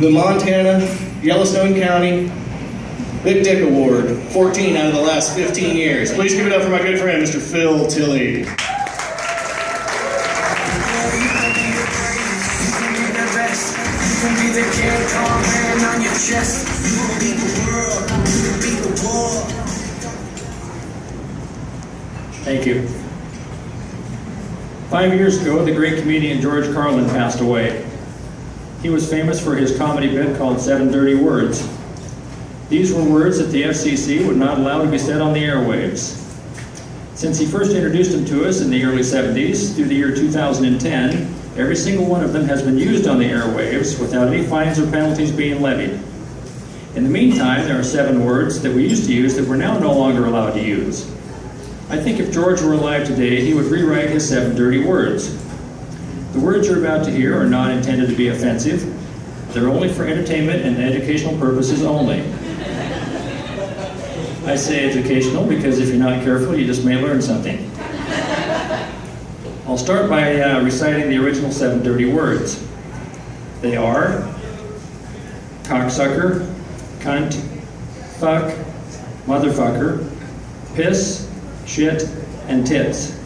the Montana Yellowstone County Big Dick Award, 14 out of the last 15 years. Please give it up for my good friend, Mr. Phil Tilley. Thank you. 5 years ago, the great comedian George Carlin passed away. He was famous for his comedy bit called 7 Dirty Words. These were words that the FCC would not allow to be said on the airwaves. Since he first introduced them to us in the early 70s, through the year 2010, every single one of them has been used on the airwaves without any fines or penalties being levied. In the meantime, there are 7 words that we used to use that we're now no longer allowed to use. I think if George were alive today, he would rewrite his 7 dirty words. The words you're about to hear are not intended to be offensive. They're only for entertainment and educational purposes only. I say educational because if you're not careful, you just may learn something. I'll start by reciting the original 7 dirty words. They are cocksucker, cunt, fuck, motherfucker, piss, shit, and tits.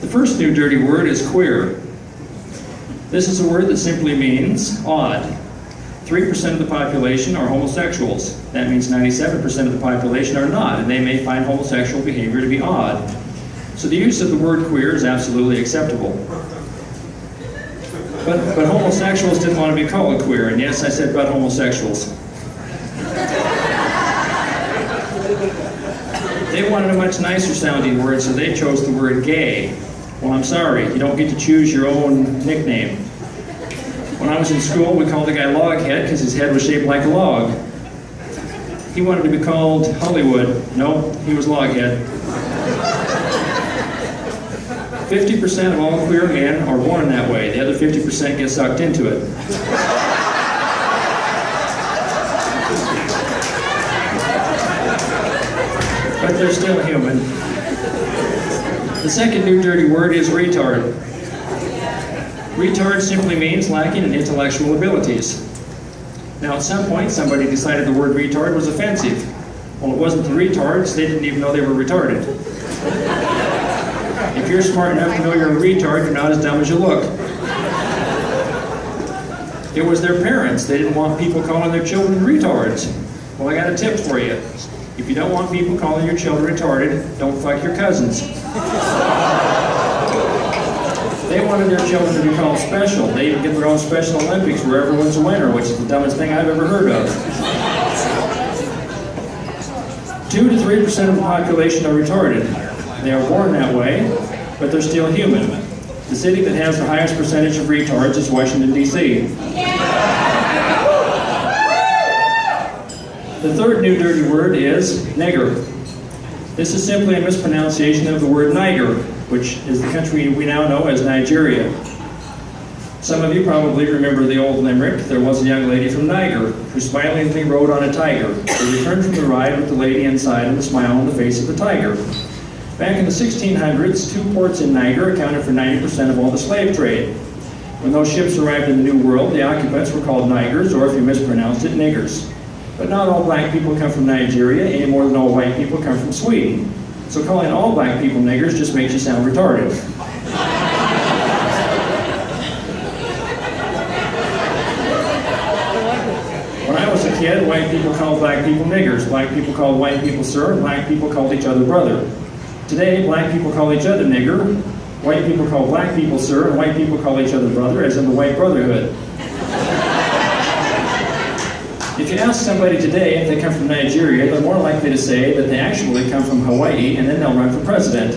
The first new dirty word is queer. This is a word that simply means odd. 3% of the population are homosexuals. That means 97% of the population are not, and they may find homosexual behavior to be odd. So the use of the word queer is absolutely acceptable. But homosexuals didn't want to be called queer, and yes, I said but homosexuals. They wanted a much nicer sounding word, so they chose the word gay. Well, I'm sorry, you don't get to choose your own nickname. When I was in school, we called the guy Loghead because his head was shaped like a log. He wanted to be called Hollywood. No, he was Loghead. 50% of all queer men are born that way. The other 50% get sucked into it. But they're still human. The second new dirty word is retard. Retard simply means lacking in intellectual abilities. Now at some point somebody decided the word retard was offensive. Well, it wasn't the retards, they didn't even know they were retarded. If you're smart enough to know you're a retard, you're not as dumb as you look. It was their parents. They didn't want people calling their children retards. Well, I got a tip for you. If you don't want people calling your children retarded, don't fuck your cousins. They wanted their children to be called special. They even get their own Special Olympics where everyone's a winner, which is the dumbest thing I've ever heard of. 2 to 3% of the population are retarded. They are born that way, but they're still human. The city that has the highest percentage of retards is Washington, D.C. The third new dirty word is nigger. This is simply a mispronunciation of the word Niger, which is the country we now know as Nigeria. Some of you probably remember the old limerick, there was a young lady from Niger who smilingly rode on a tiger. They returned from the ride with the lady inside and a smile on the face of the tiger. Back in the 1600s, 2 ports in Niger accounted for 90% of all the slave trade. When those ships arrived in the New World, the occupants were called Nigers, or if you mispronounced it, niggers. But not all black people come from Nigeria any more than all white people come from Sweden. So calling all black people niggers just makes you sound retarded. When I was a kid, white people called black people niggers, black people called white people sir, and black people called each other brother. Today, black people call each other nigger, white people call black people sir, and white people call each other brother, as in the white brotherhood. If you ask somebody today if they come from Nigeria, they're more likely to say that they actually come from Hawaii, and then they'll run for president.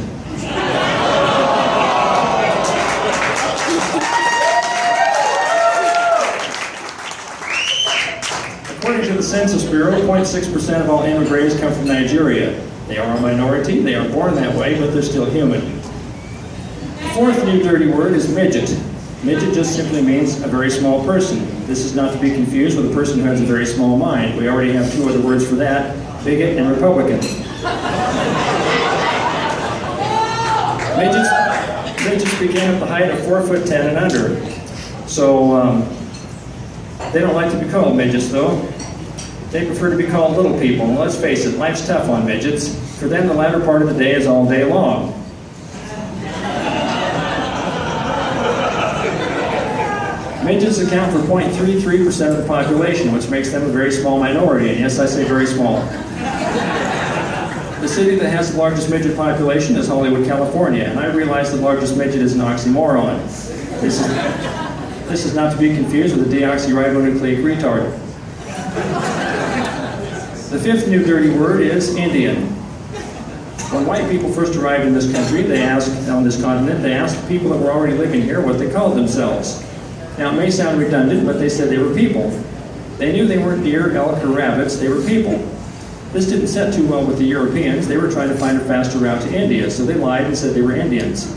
According to the Census Bureau, 0.6% of all immigrants come from Nigeria. They are a minority, they are born that way, but they're still human. The fourth new dirty word is midget. Midget just simply means a very small person. This is not to be confused with a person who has a very small mind. We already have 2 other words for that, bigot and Republican. Midgets begin at the height of 4'10" and under. So They don't like to be called midgets, though. They prefer to be called little people, and let's face it, life's tough on midgets. For them, the latter part of the day is all day long. Midgets account for 0.33% of the population, which makes them a very small minority, and yes, I say very small. The city that has the largest midget population is Hollywood, California, and I realize the largest midget is an oxymoron. This is not to be confused with a deoxyribonucleic retard. The fifth new dirty word is Indian. When white people first arrived in this country, on this continent, they asked people that were already living here what they called themselves. Now, it may sound redundant, but they said they were people. They knew they weren't deer, elk, or rabbits, they were people. This didn't set too well with the Europeans. They were trying to find a faster route to India, so they lied and said they were Indians.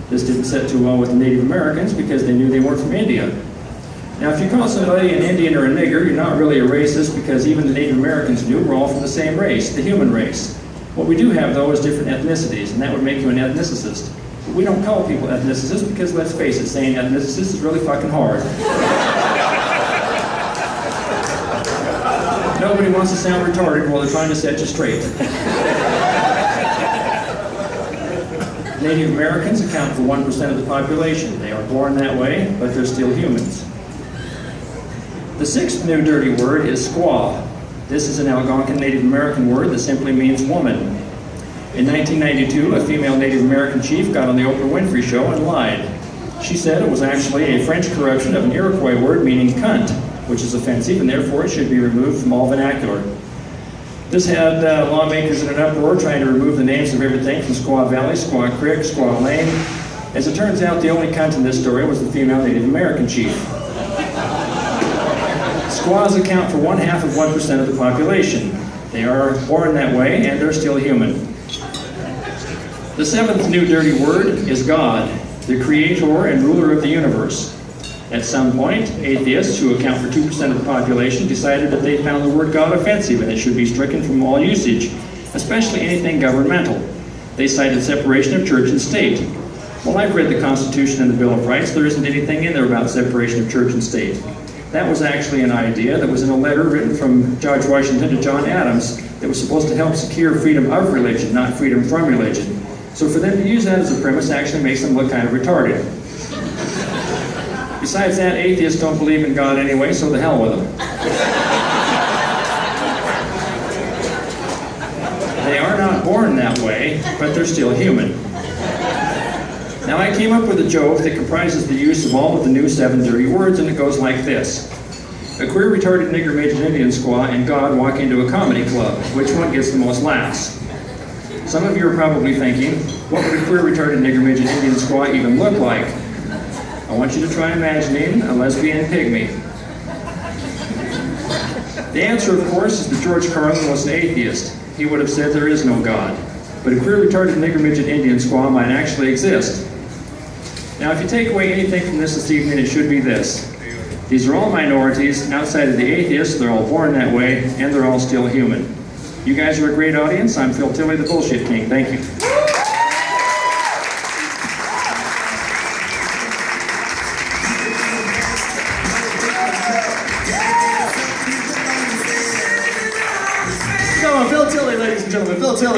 This didn't set too well with the Native Americans because they knew they weren't from India. Now, if you call somebody an Indian or a nigger, you're not really a racist because even the Native Americans knew we're all from the same race, the human race. What we do have, though, is different ethnicities, and that would make you an ethnicist. But we don't call people ethnicists because, let's face it, saying ethnicist is really fucking hard. Nobody wants to sound retarded while they're trying to set you straight. Native Americans account for 1% of the population. They are born that way, but they're still humans. The sixth new dirty word is squaw. This is an Algonquin Native American word that simply means woman. In 1992, a female Native American chief got on the Oprah Winfrey Show and lied. She said it was actually a French corruption of an Iroquois word meaning cunt, which is offensive and therefore it should be removed from all vernacular. This had lawmakers in an uproar trying to remove the names of everything from Squaw Valley, Squaw Creek, Squaw Lane. As it turns out, the only cunt in this story was the female Native American chief. Squaws account for 1/2% of the population. They are born that way and they're still human. The seventh new dirty word is God, the creator and ruler of the universe. At some point, atheists, who account for 2% of the population, decided that they found the word God offensive and it should be stricken from all usage, especially anything governmental. They cited separation of church and state. Well, I've read the Constitution and the Bill of Rights. There isn't anything in there about separation of church and state. That was actually an idea that was in a letter written from George Washington to John Adams that was supposed to help secure freedom of religion, not freedom from religion. So for them to use that as a premise actually makes them look kind of retarded. Besides that, atheists don't believe in God anyway, so the hell with them. They are not born that way, but they're still human. Now, I came up with a joke that comprises the use of all of the new 7 dirty words, and it goes like this. A queer, retarded, nigger, midget, Indian, squaw, and God walk into a comedy club. Which one gets the most laughs? Some of you are probably thinking, what would a queer, retarded, nigger, midget, Indian, squaw even look like? I want you to try imagining a lesbian pygmy. The answer, of course, is that George Carlin was an atheist. He would have said there is no God. But a queer, retarded, nigger, midget, Indian, squaw might actually exist. Now, if you take away anything from this evening, it should be this. These are all minorities. Outside of the atheists, they're all born that way, and they're all still human. You guys are a great audience. I'm Phil Tilley, the Bullshit King. Thank you. Come on, Phil Tilley, ladies and gentlemen. Phil Tilley.